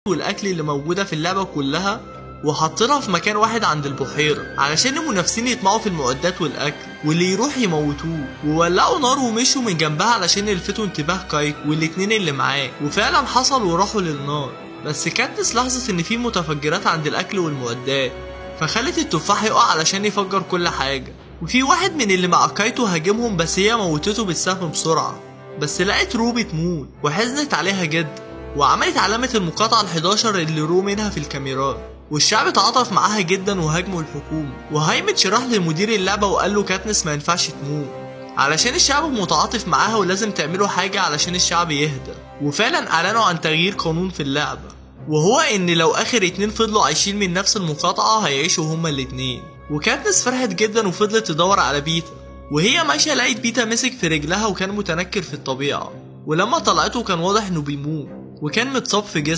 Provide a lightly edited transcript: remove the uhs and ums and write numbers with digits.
والاكل اللي موجوده في اللعبه كلها وحاطينها في مكان واحد عند البحيره علشان المنافسين يطمعوا في المعدات والاكل واللي يروح يموتوه، وولعوا نار ومشوا من جنبها علشان يلفتوا انتباه كايك والاتنين اللي معاه، وفعلا حصل وراحوا للنار. بس كاتنس لاحظت ان في متفجرات عند الاكل والمعدات فخلت التفاح يقع علشان يفجر كل حاجه، وفي واحد من اللي مع كايتو هاجمهم بس هي موتته بالسهم بسرعه. بس لقت رو بتموت وحزنت عليها جدا وعملت علامة المقاطعة ال11 اللي رو منها في الكاميرات، والشعب تعاطف معاها جدا وهاجموا الحكومة. وهايمتش راح لمدير اللعبة وقال له كاتنس ما ينفعش تموت علشان الشعب متعاطف معاها ولازم تعملوا حاجة علشان الشعب يهدى. وفعلا اعلنوا عن تغيير قانون في اللعبة، وهو ان لو اخر اتنين فضلوا عايشين من نفس المقاطعة هيعيشوا هما الاتنين. وكاتنس فرحت جدا وفضلت تدور على بيتا، وهي ماشية لقيت بيتا مسك في رجلها وكان متنكر في الطبيعة، ولما طلعته كان واضح انه بيموت وكان متصاب في جسمه.